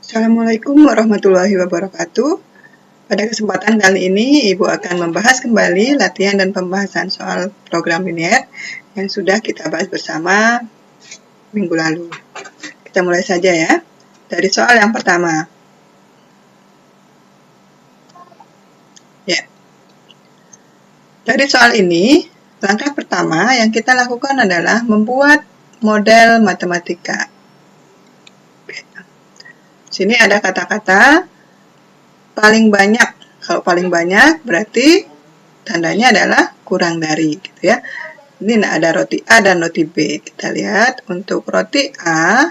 Assalamualaikum warahmatullahi wabarakatuh. Pada kesempatan kali ini, Ibu akan membahas kembali latihan dan pembahasan soal program linear yang sudah kita bahas bersama minggu lalu. Kita mulai saja ya, dari soal yang pertama. Ya. Dari soal ini, langkah pertama yang kita lakukan adalah membuat model matematika. Sini ada kata-kata paling banyak. Kalau paling banyak berarti tandanya adalah kurang dari, gitu ya. Ini ada roti A dan roti B. Kita lihat untuk roti A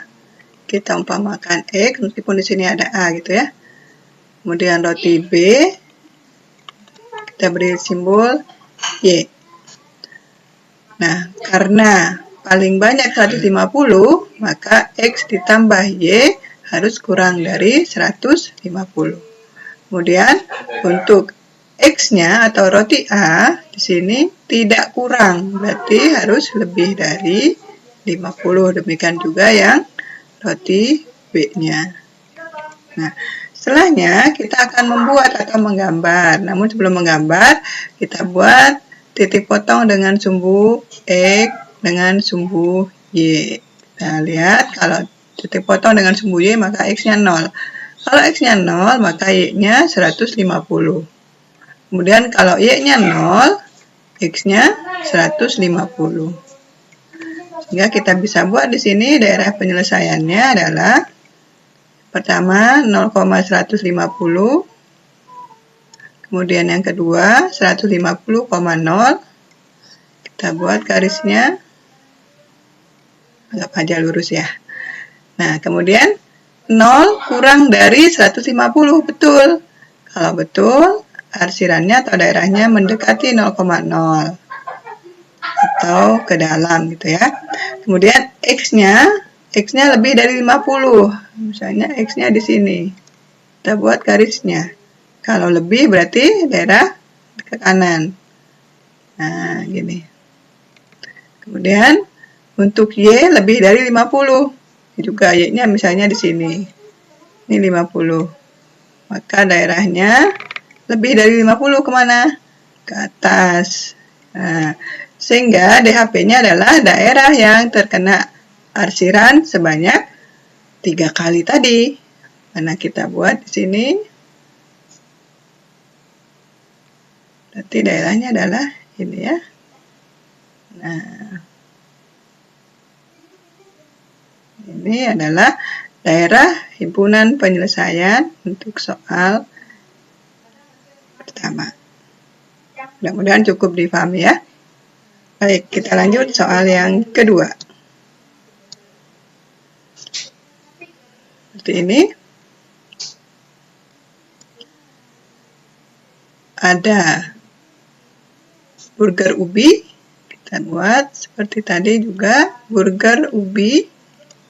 kita umpamakan X, meskipun di sini ada A gitu ya. Kemudian roti B kita beri simbol Y. Nah, karena paling banyak 150, maka X ditambah Y harus kurang dari 150. Kemudian untuk X-nya atau roti A di sini tidak kurang, berarti harus lebih dari 50. Demikian juga yang roti B-nya. Nah, setelahnya kita akan membuat atau menggambar. Namun sebelum menggambar, kita buat titik potong dengan sumbu X dengan sumbu Y. Kita lihat kalau titik potong dengan sumbu Y maka X-nya 0. Kalau X-nya 0 maka Y-nya 150. Kemudian kalau Y-nya 0, X-nya 150. Sehingga kita bisa buat di sini daerah penyelesaiannya adalah pertama 0,150. Kemudian yang kedua 150,0. Kita buat garisnya anggap aja lurus ya. Nah, kemudian 0 kurang dari 150, betul. Kalau betul, arsirannya atau daerahnya mendekati 0,0 atau ke dalam gitu ya. Kemudian X-nya lebih dari 50. Misalnya X-nya di sini. Kita buat garisnya. Kalau lebih berarti daerah ke kanan. Nah, gini. Kemudian untuk Y lebih dari 50. Juga Y-nya misalnya di sini. Ini 50. Maka daerahnya lebih dari 50 kemana? Ke atas. Nah, sehingga DHP-nya adalah daerah yang terkena arsiran sebanyak 3 kali tadi. Karena kita buat di sini. Berarti daerahnya adalah ini ya. Nah, ini adalah daerah himpunan penyelesaian untuk soal pertama. Mudah-mudahan cukup dipahami ya. Baik, kita lanjut soal yang kedua. Seperti ini. Ada burger ubi. Kita buat seperti tadi juga burger ubi.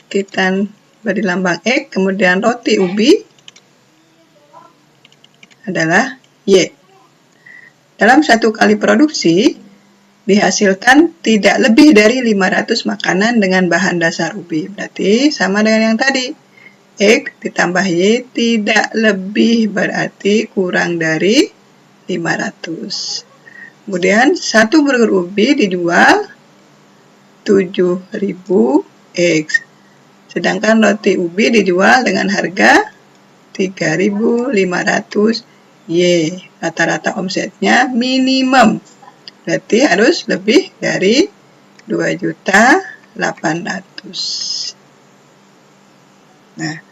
Kita beri lambang X, kemudian roti ubi adalah Y. Dalam satu kali produksi, dihasilkan tidak lebih dari 500 makanan dengan bahan dasar ubi. Berarti sama dengan yang tadi. X ditambah Y tidak lebih berarti kurang dari 500. Kemudian satu burger ubi dijual 7.000 X. Sedangkan roti ubi dijual dengan harga 3.500 Y. Rata-rata omsetnya minimum. Berarti harus lebih dari 2.800.000. Nah,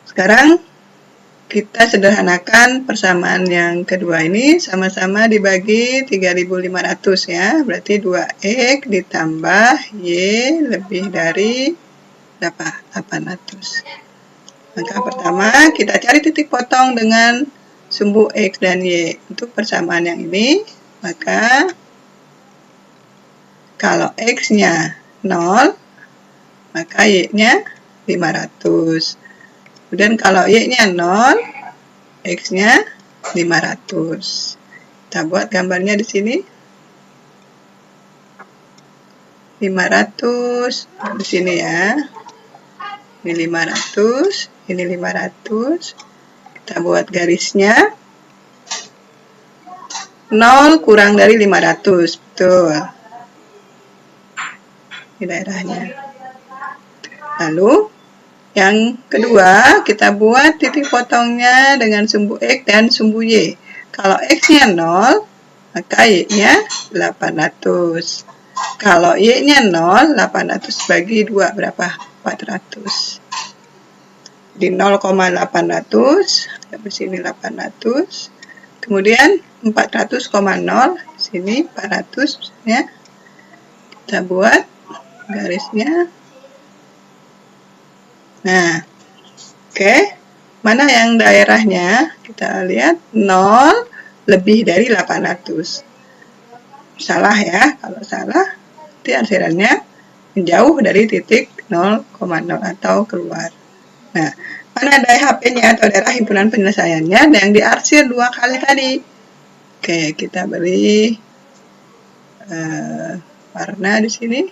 sekarang kita sederhanakan persamaan yang kedua ini sama-sama dibagi 3.500 ya. Berarti 2X ditambah Y lebih dari berapa? 800. Langkah pertama kita cari titik potong dengan sumbu X dan Y. Untuk persamaan yang ini, maka kalau X-nya 0, maka Y-nya 500. Kemudian kalau Y-nya 0, X-nya 500. Kita buat gambarnya di sini. 500 di sini ya. Ini 500, ini 500. Kita buat garisnya. 0 kurang dari 500, betul. Ini daerahnya. Lalu, yang kedua, kita buat titik potongnya dengan sumbu X dan sumbu Y. Kalau X-nya 0, maka Y-nya 800. Kalau Y-nya 0, 800 bagi 2 berapa? 400. Di 0,800, di sini 800. Kemudian 400,0, sini 400 ya. Kita buat garisnya. Nah, oke. Mana yang daerahnya? Kita lihat 0 lebih dari 800. Salah ya, kalau salah nanti arsirannya menjauh dari titik 0,0 atau keluar. Nah, mana daerah HP-nya atau daerah himpunan penyelesaiannya yang diarsir 2 kali tadi. Oke, kita beri warna di sini.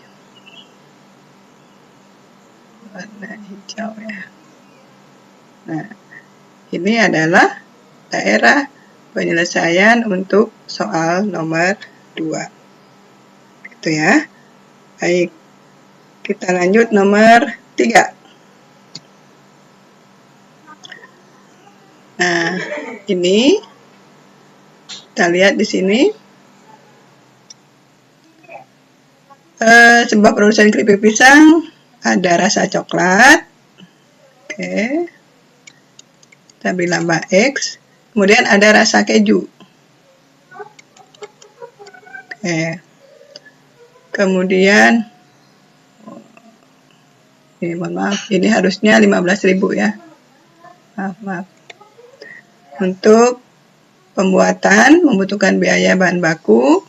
Warna hijau ya. Nah, ini adalah daerah penyelesaian untuk soal nomor 2. Gitu ya. Baik, kita lanjut nomor 3. Nah, ini kita lihat di sini. Sebuah produsen keripik pisang ada rasa coklat. Oke. Kita beri lambang X. Kemudian ada rasa keju. Oke. Kemudian ini mohon maaf, ini harusnya 15.000 ya. Maaf. Untuk pembuatan membutuhkan biaya bahan baku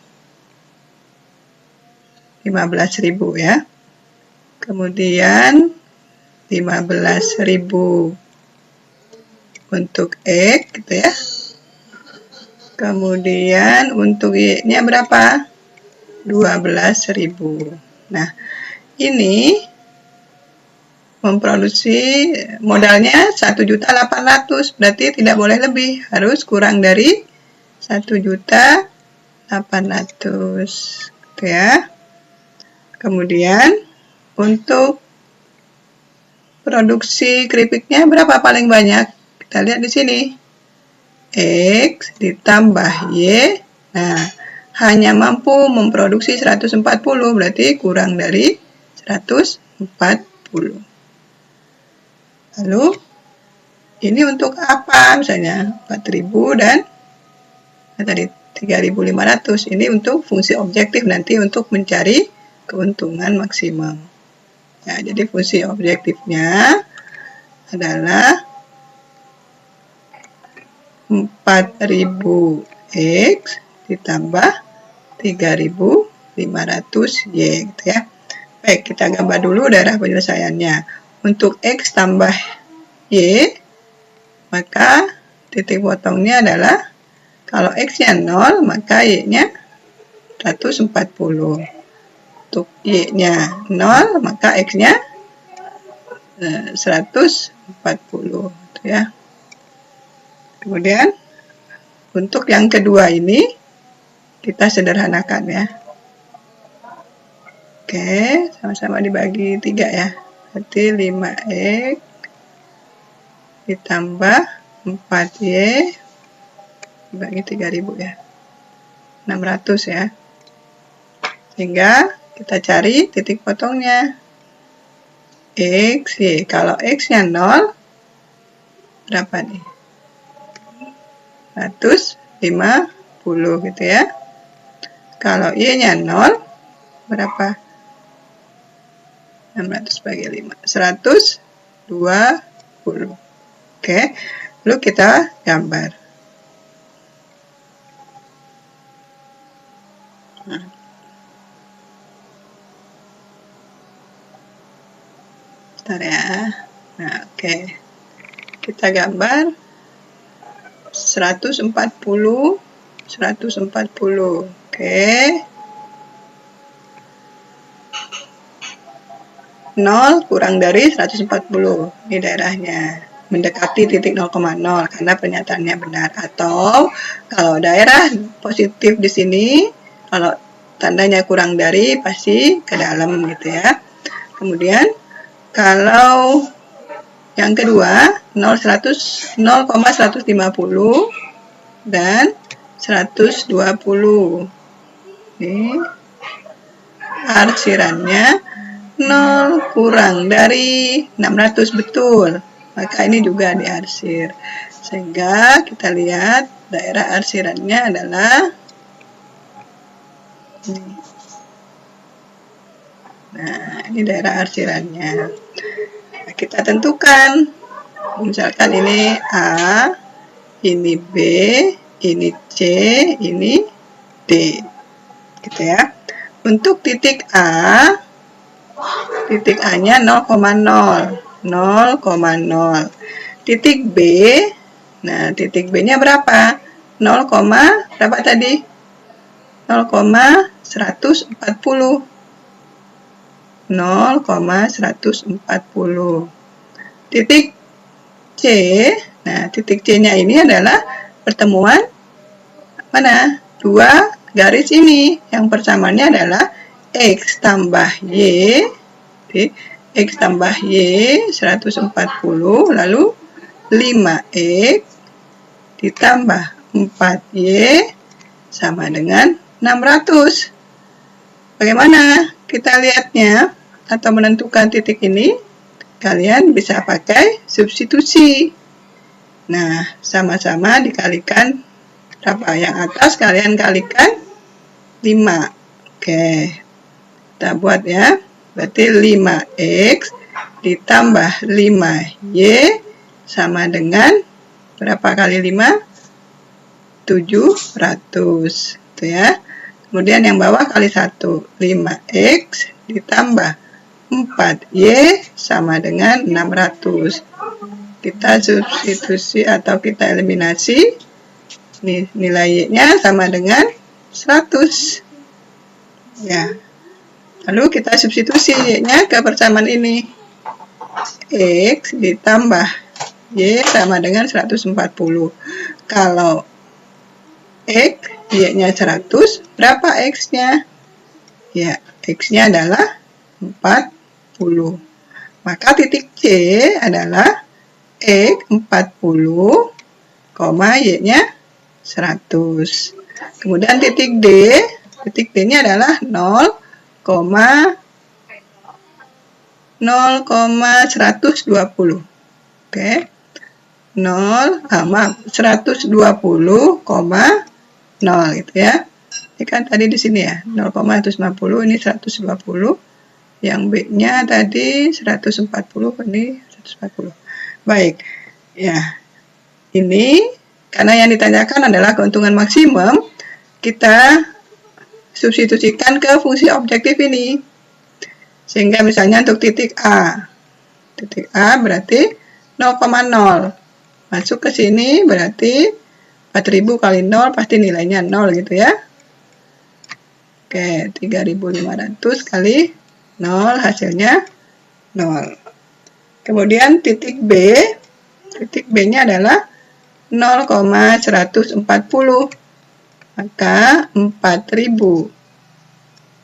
15.000 ya. Kemudian 15.000 untuk X gitu ya. Kemudian untuk Y-nya berapa? 12.000. Nah, ini memproduksi modalnya 1.800.000, berarti tidak boleh lebih, harus kurang dari 1.800.000 gitu ya. Kemudian untuk produksi keripiknya berapa paling banyak? Kita lihat di sini. X ditambah Y. Nah, hanya mampu memproduksi 140, berarti kurang dari 140. Lalu, ini untuk apa? Misalnya 4.000 dan tadi 3.500. Ini untuk fungsi objektif nanti untuk mencari keuntungan maksimum. Ya, jadi fungsi objektifnya adalah 4.000X ditambah 3.500Y gitu ya. Baik, kita gambar dulu daerah penyelesaiannya. Untuk X tambah Y, maka titik potongnya adalah kalau X-nya 0, maka Y-nya 140. Untuk Y-nya 0, maka X-nya 140 gitu ya. Kemudian untuk yang kedua ini kita sederhanakan ya. Oke, sama-sama dibagi 3 ya. Berarti 5X ditambah 4Y dibagi 3.000 ya. 600 ya. Sehingga kita cari titik potongnya. X, Y. Kalau X-nya 0, berapa nih? 150 gitu ya. Kalau Y-nya 0, berapa? 600 bagi 5. 120. Oke, lalu kita gambar. Bentar ya. Nah, oke. Kita gambar 140. Oke. 0 kurang dari 140. Ini daerahnya. Mendekati titik 0,0 karena pernyataannya benar. Atau kalau daerah positif di sini, kalau tandanya kurang dari pasti ke dalam gitu ya. Kemudian kalau yang kedua 0,150 dan 120. Ini arsirannya 0 kurang dari 600 betul. Maka ini juga diarsir. Sehingga kita lihat daerah arsirannya adalah ini. Nah, ini daerah arsirannya. Nah, kita tentukan. Misalkan ini A, ini B, ini C, ini D. Gitu ya. Untuk titik A-nya 0,0. 0,0. Titik B, nah titik B-nya berapa? 0, berapa tadi? 0,140. 0,140. Titik C, nah titik C-nya ini adalah pertemuan mana? Dua garis ini. Yang persamaannya adalah X tambah Y. X tambah Y 140, lalu 5X ditambah 4Y sama dengan 600. Bagaimana kita lihatnya atau menentukan titik ini? Kalian bisa pakai substitusi. Nah, sama-sama dikalikan berapa? Yang atas kalian kalikan 5. Oke, kita buat ya. Berarti 5X ditambah 5Y sama dengan berapa kali 5? 700. Itu ya. Kemudian yang bawah kali 1. 5X ditambah 4Y sama dengan 600. Kita substitusi atau kita eliminasi. Nilai Y-nya sama dengan 100. Ya. Lalu kita substitusi Y-nya ke persamaan ini. X ditambah Y sama dengan 140. Kalau X, Y-nya 100, berapa X-nya? Ya, X-nya adalah 40. Maka titik C adalah X 40, Y-nya 100. Kemudian titik D-nya adalah 0,120. Oke. 120,0 gitu ya. Ini kan tadi di sini ya, 0,150, ini 120. Yang B-nya tadi 140, ini 140. Baik. Ya. Ini karena yang ditanyakan adalah keuntungan maksimum, kita substitusikan ke fungsi objektif ini. Sehingga misalnya untuk titik A. Titik A berarti 0,0. Masuk ke sini berarti 4000 kali 0 pasti nilainya 0 gitu ya. Oke, 3500 kali 0 hasilnya 0. Kemudian titik B. Titik B-nya adalah 0,140. Maka 4000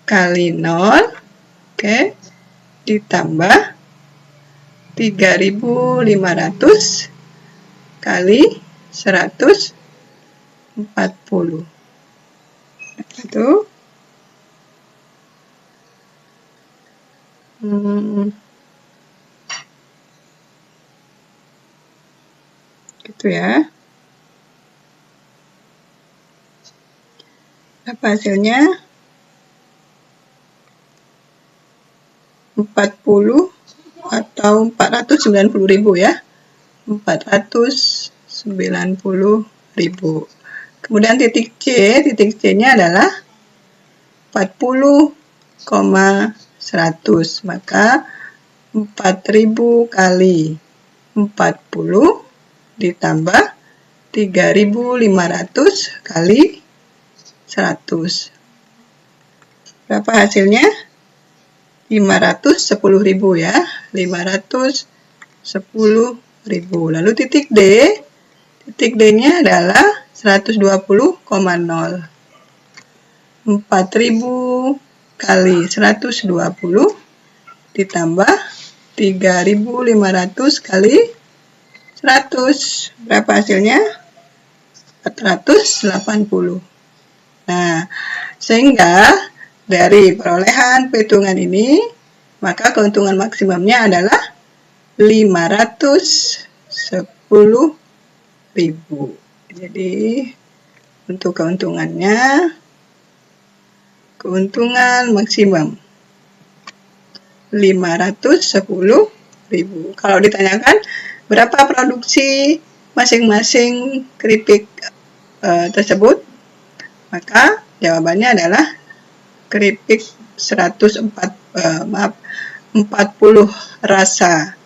kali 0, oke, ditambah 3500 kali 140. Itu gitu ya. Apa hasilnya? 40 atau 490.000 ya. 490.000. Kemudian titik C-nya adalah 40,100. Maka 4000 kali 40 ditambah 3500 kali 100. Berapa hasilnya? 510.000 ya, 510.000. Lalu titik D, titik D-nya adalah 120,0. 4.000 kali 120 ditambah 3.500 kali 100. Berapa hasilnya? 480. Nah, sehingga dari perolehan perhitungan ini, maka keuntungan maksimumnya adalah 510.000. Jadi, untuk keuntungannya, keuntungan maksimum 510.000. Kalau ditanyakan berapa produksi masing-masing keripik tersebut, maka jawabannya adalah keripik 40 rasa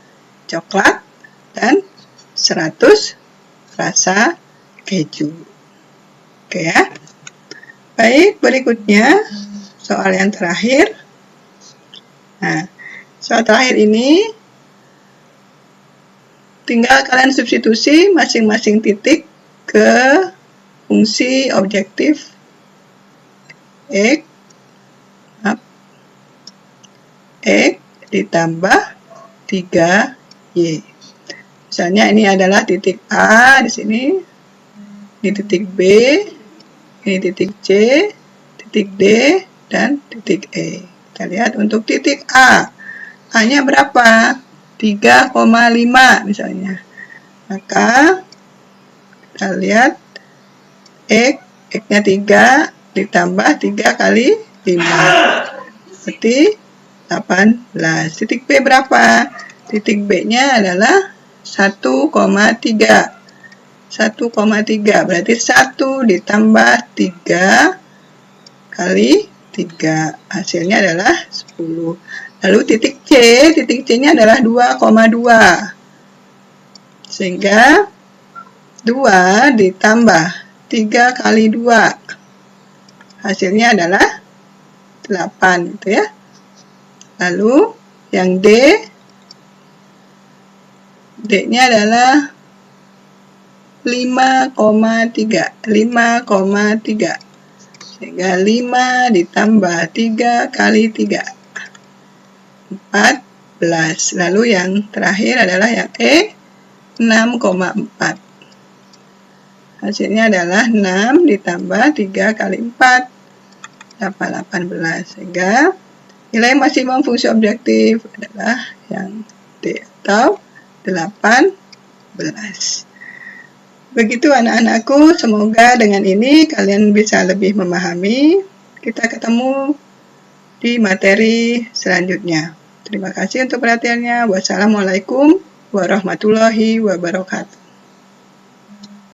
coklat dan 100 rasa keju. Oke ya. Baik, berikutnya soal yang terakhir. Nah, soal terakhir ini tinggal kalian substitusi masing-masing titik ke fungsi objektif X ditambah 3Y. Misalnya ini adalah titik A di sini, ini titik B, ini titik C, titik D, dan titik E. Kita lihat untuk titik A. A-nya berapa? 3,5 misalnya. Maka kita lihat X-nya 3 ditambah 3 kali 5. Berarti 18. Titik B berapa? Titik B-nya adalah 1,3. 1,3 berarti 1 ditambah 3 kali 3. Hasilnya adalah 10. Lalu titik C-nya adalah 2,2. Sehingga 2 ditambah 3 kali 2. Hasilnya adalah 8 gitu ya. Lalu yang D-nya adalah 5,3. Sehingga 5 ditambah 3 kali 3. 14. Lalu yang terakhir adalah yang E, 6,4. Hasilnya adalah 6 ditambah 3 kali 4. 18. Sehingga nilai maksimum fungsi objektif adalah yang D atau 18. Begitu anak-anakku, semoga dengan ini kalian bisa lebih memahami. Kita ketemu di materi selanjutnya. Terima kasih untuk perhatiannya. Wassalamualaikum warahmatullahi wabarakatuh.